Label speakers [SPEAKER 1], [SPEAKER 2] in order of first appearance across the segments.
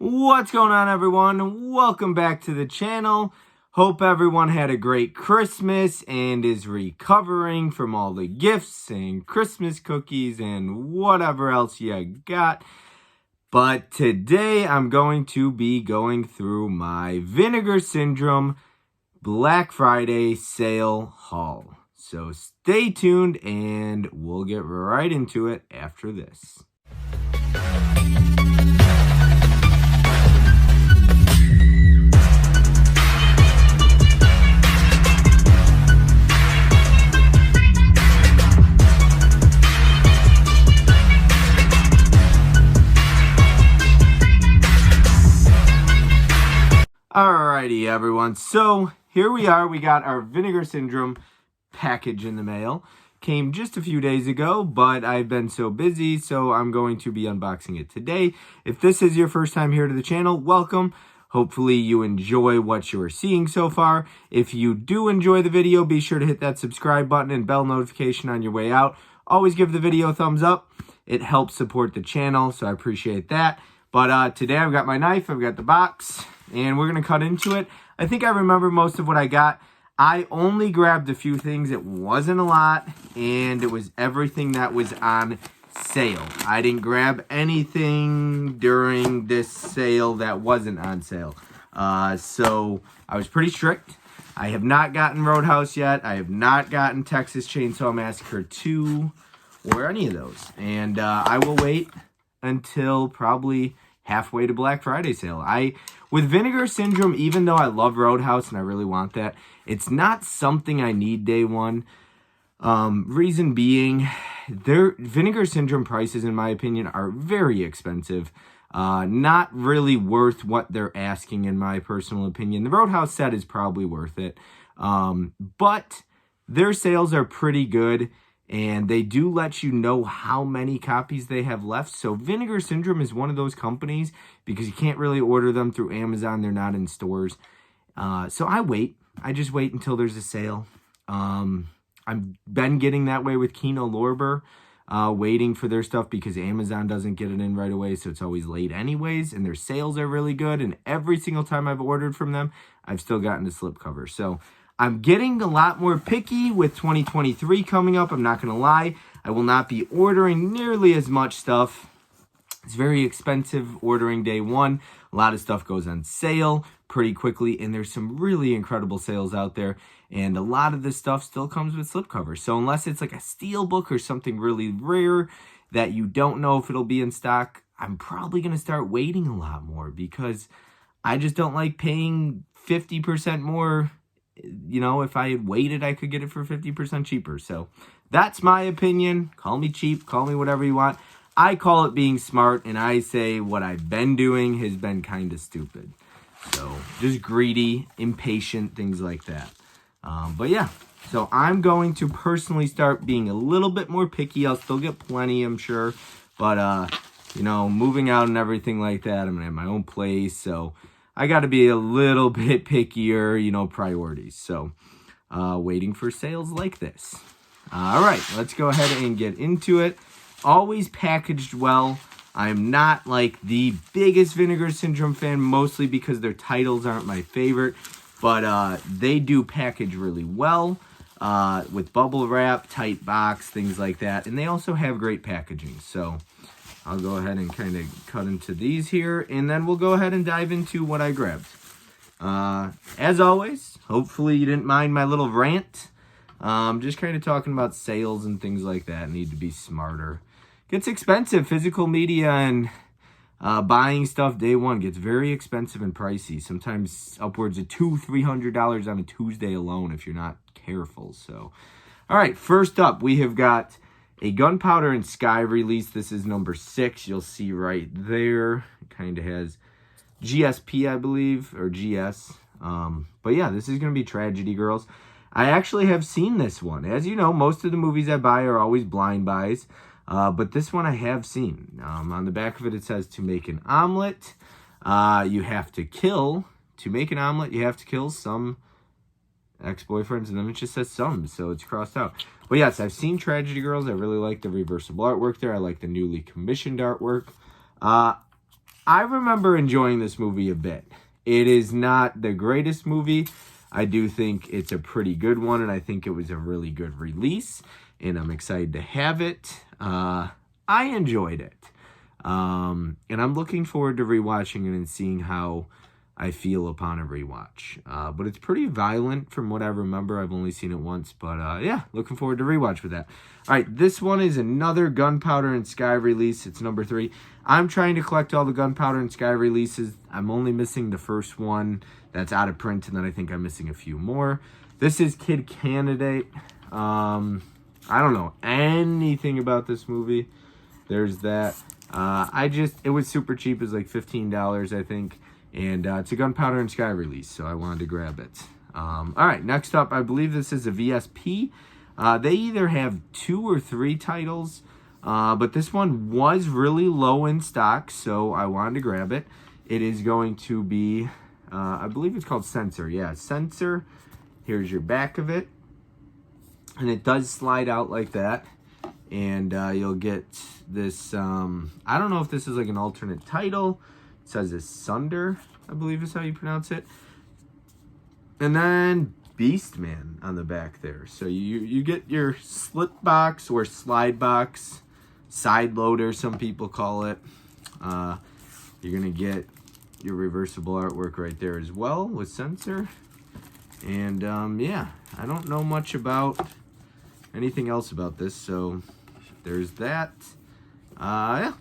[SPEAKER 1] What's going on, everyone? Welcome back to the channel. Hope everyone had a great Christmas and is recovering from all the gifts and Christmas cookies and whatever else you got. But today I'm going to be going through my Vinegar Syndrome Black Friday sale haul. So stay tuned and we'll get right into it after this. Alrighty, everyone. So here we are. We got our Vinegar Syndrome package in the mail. Came just a few days ago, but I've been so busy, so I'm going to be unboxing it today. If this is your first time here to the channel, welcome. Hopefully you enjoy what you are seeing so far. If you do enjoy the video, be sure to hit that subscribe button and bell notification on your way out. Always give the video a thumbs up. It helps support the channel, so I appreciate that. But today I've got my knife, I've got the box, and we're going to cut into it. I think I remember most of what I got. I only grabbed a few things. It wasn't a lot, and it was everything that was on sale. I didn't grab anything during this sale that wasn't on sale. So I was pretty strict. I have not gotten Roadhouse yet. I have not gotten Texas Chainsaw Massacre 2 or any of those. And I will wait until probably halfway to Black Friday sale. With Vinegar Syndrome, even though I love Roadhouse and I really want that, it's not something I need day one. Reason being, their Vinegar Syndrome prices, in my opinion, are very expensive. Not really worth what they're asking, in my personal opinion. The Roadhouse set is probably worth it. But their sales are pretty good. And they do let you know how many copies they have left. So Vinegar Syndrome is one of those companies because you can't really order them through Amazon. They're not in stores. So I wait. I just wait until there's a sale. I've been getting that way with Kino Lorber, waiting for their stuff because Amazon doesn't get it in right away. So it's always late anyways. And their sales are really good. And every single time I've ordered from them, I've still gotten the slipcover. So I'm getting a lot more picky with 2023 coming up. I'm not going to lie. I will not be ordering nearly as much stuff. It's very expensive ordering day one. A lot of stuff goes on sale pretty quickly, and there's some really incredible sales out there. And a lot of this stuff still comes with slipcovers. So unless it's like a steel book or something really rare that you don't know if it'll be in stock, I'm probably going to start waiting a lot more because I just don't like paying 50% more. You know, if I had waited, I could get it for 50% cheaper. So that's my opinion. Call me cheap, call me whatever you want. I call it being smart, and I say what I've been doing has been kind of stupid. So just greedy, impatient, things like that. But yeah, so I'm going to personally start being a little bit more picky. I'll still get plenty, I'm sure. But, you know, moving out and everything like that, I'm going to have my own place. So I got to be a little bit pickier, you know, priorities. So, waiting for sales like this. All right, let's go ahead and get into it. Always packaged well. I'm not like the biggest Vinegar Syndrome fan, mostly because their titles aren't my favorite. But they do package really well with bubble wrap, tight box, things like that. And they also have great packaging. So I'll go ahead and kind of cut into these here, and then we'll go ahead and dive into what I grabbed. As always, hopefully you didn't mind my little rant. Just kind of talking about sales and things like that. Need to be smarter. Gets expensive. Physical media and buying stuff day one gets very expensive and pricey. Sometimes upwards of $200-300 on a Tuesday alone if you're not careful. So, all right, first up, we have got a Gunpowder and Sky release. This is number 6. You'll see right there. It kind of has GSP, I believe, or GS. But yeah, this is going to be Tragedy Girls. I actually have seen this one. As you know, most of the movies I buy are always blind buys. But this one I have seen. On the back of it, it says to make an omelet, you have to kill. To make an omelet, you have to kill some ex-boyfriends, and then it just says some, so it's crossed out. But yes, I've seen Tragedy Girls. I really like the reversible artwork there. I like the newly commissioned artwork. I remember enjoying this movie a bit. It is not the greatest movie. I do think it's a pretty good one, and I think it was a really good release, and I'm excited to have it. I enjoyed it. And I'm looking forward to rewatching it and seeing how I feel upon a rewatch. But it's pretty violent from what I remember. I've only seen it once, but yeah, looking forward to rewatch with that. All right, this one is another Gunpowder and Sky release. It's number 3. I'm trying to collect all the Gunpowder and Sky releases. I'm only missing the first one that's out of print, and then I think I'm missing a few more. This is Kid Candidate. I don't know anything about this movie. There's that. It was super cheap. It was like $15, I think. And it's a Gunpowder and Sky release, so I wanted to grab it. All right, next up, I believe this is a VSP. They either have 2 or 3 titles, but this one was really low in stock, so I wanted to grab it. It is going to be, I believe it's called Censor. Yeah, Censor. Here's your back of it. And it does slide out like that. And you'll get this, I don't know if this is like an alternate title. It says Asunder, I believe is how you pronounce it. And then Beastman on the back there. So you get your slip box or slide box, side loader, some people call it. You're going to get your reversible artwork right there as well with Censor. And yeah, I don't know much about anything else about this, so there's that. Yeah,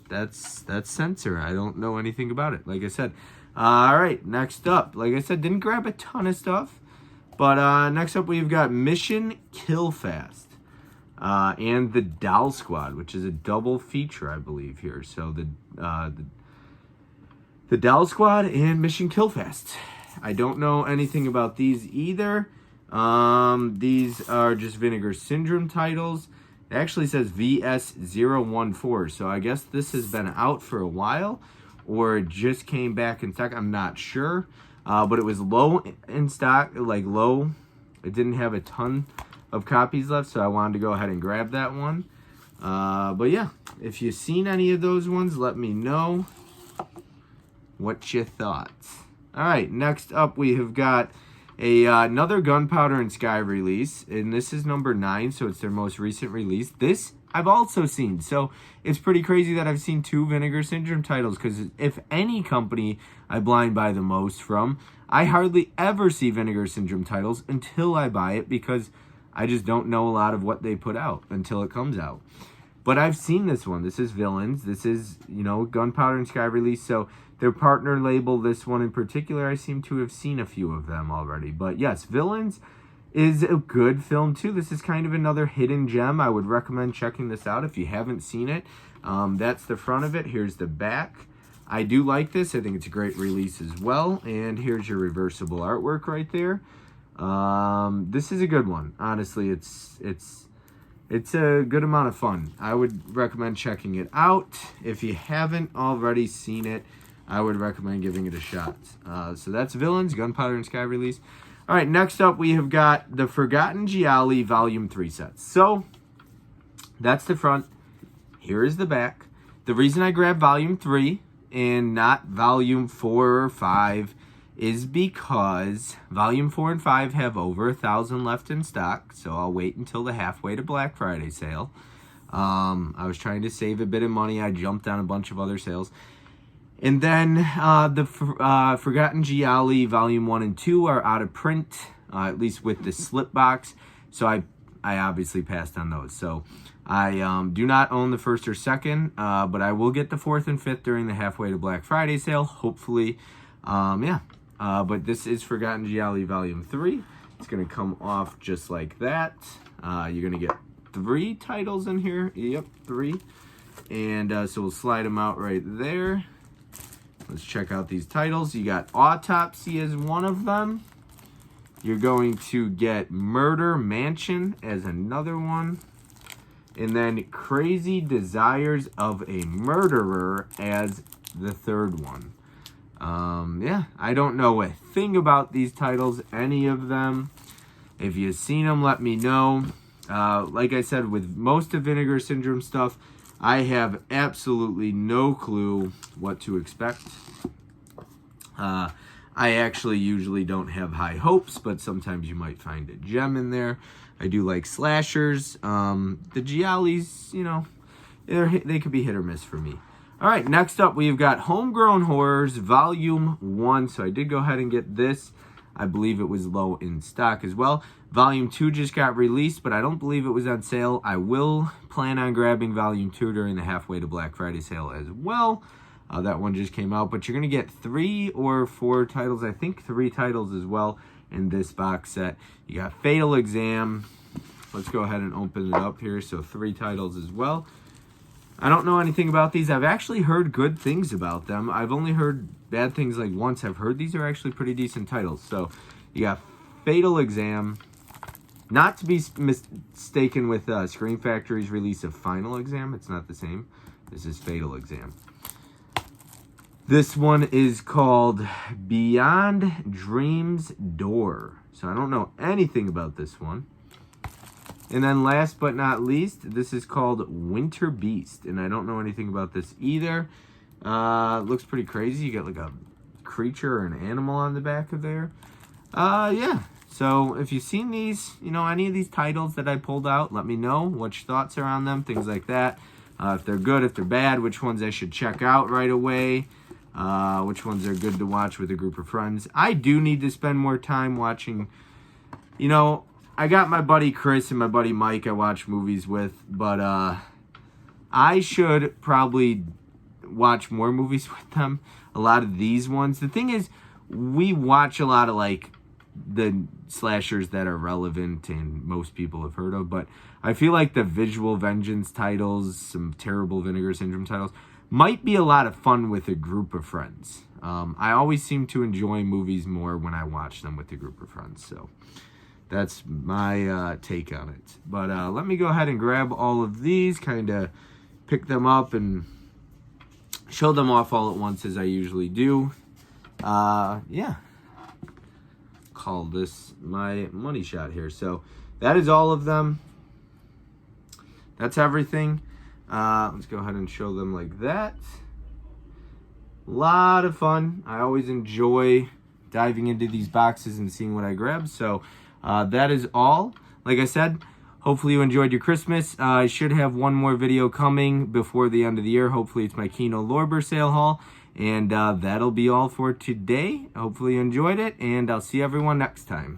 [SPEAKER 1] that's Censor. I don't know anything about it, like I said. All right, next up, like I said, didn't grab a ton of stuff, but next up we've got Mission Kill Fast and the Doll Squad, which is a double feature, I believe, here. So the Doll Squad and Mission Kill Fast. I don't know anything about these either. These are just Vinegar Syndrome titles. It actually says VS014, so I guess this has been out for a while, or it just came back in stock. I'm not sure, but it was low in stock, like low. It didn't have a ton of copies left, so I wanted to go ahead and grab that one. But yeah, if you've seen any of those ones, let me know what you thought. All right, next up we have got another Gunpowder and Sky release, and this is number 9, so it's their most recent release. This I've also seen, so it's pretty crazy that I've seen 2 Vinegar Syndrome titles, because if any company I blind buy the most from, I hardly ever see Vinegar Syndrome titles until I buy it, because I just don't know a lot of what they put out until it comes out. But I've seen this one. This is Villains. This is, Gunpowder and Sky release, so their partner label, this one in particular, I seem to have seen a few of them already. But yes, Villains is a good film too. This is kind of another hidden gem. I would recommend checking this out if you haven't seen it. That's the front of it. Here's the back. I do like this. I think it's a great release as well. And here's your reversible artwork right there. This is a good one. Honestly, it's a good amount of fun. I would recommend checking it out. If you haven't already seen it, I would recommend giving it a shot. So that's Villains, Gunpowder and Sky release. All right, next up we have got the Forgotten Gialli Volume 3 sets. So that's the front. Here is the back. The reason I grabbed Volume 3 and not Volume 4 or 5 is because Volume 4 and 5 have over 1,000 left in stock, so I'll wait until the halfway to Black Friday sale. I was trying to save a bit of money. I jumped on a bunch of other sales. And then the Forgotten Gialli Volume 1 and 2 are out of print, at least with the slip box. So I obviously passed on those. So I do not own the first or second, but I will get the 4th and 5th during the halfway to Black Friday sale, hopefully. Yeah. But this is Forgotten Gialli Volume 3. It's going to come off just like that. You're going to get 3 titles in here. Yep, 3. And so we'll slide them out right there. Let's check out these titles. You got Autopsy as one of them. You're going to get Murder Mansion as another one. And then Crazy Desires of a Murderer as the third one. Yeah, I don't know a thing about these titles, any of them. If you've seen them, let me know. Like I said, with most of Vinegar Syndrome stuff, I have absolutely no clue what to expect. I actually usually don't have high hopes, but sometimes you might find a gem in there. I do like slashers. The giallis, you know, they could be hit or miss for me. All right, next up we've got Homegrown Horrors Volume 1. So I did go ahead and get this. I believe it was low in stock as well. Volume 2 just got released, but I don't believe it was on sale. I will plan on grabbing Volume 2 during the halfway to Black Friday sale as well. That one just came out, but you're going to get 3 or 4 titles. I think 3 titles as well in this box set. You got Fatal Exam. Let's go ahead and open it up here. So 3 titles as well. I don't know anything about these. I've actually heard good things about them. I've only heard bad things like once. I've heard these are actually pretty decent titles. So you got Fatal Exam. Not to be mistaken with Scream Factory's release of Final Exam. It's not the same. This is Fatal Exam. This one is called Beyond Dream's Door. So I don't know anything about this one. And then last but not least, this is called Winter Beast. And I don't know anything about this either. Looks pretty crazy. You got like a creature or an animal on the back of there. Yeah. So if you've seen these, you know, any of these titles that I pulled out, let me know what your thoughts are on them, things like that. If they're good, if they're bad, which ones I should check out right away. Which ones are good to watch with a group of friends. I do need to spend more time watching, you know, I got my buddy Chris and my buddy Mike I watch movies with, but I should probably watch more movies with them. A lot of these ones. The thing is, we watch a lot of like the slashers that are relevant and most people have heard of, but I feel like the Visual Vengeance titles, some terrible Vinegar Syndrome titles, might be a lot of fun with a group of friends. I always seem to enjoy movies more when I watch them with a group of friends. So that's my take on it. But let me go ahead and grab all of these, kind of pick them up and show them off all at once as I usually do. Yeah. Call this my money shot here. So that is all of them. That's everything. Let's go ahead and show them like that. A lot of fun. I always enjoy diving into these boxes and seeing what I grab. So that is all. Like I said, hopefully you enjoyed your Christmas. I should have one more video coming before the end of the year. Hopefully it's my Kino Lorber sale haul. And that'll be all for today. Hopefully you enjoyed it, and I'll see everyone next time.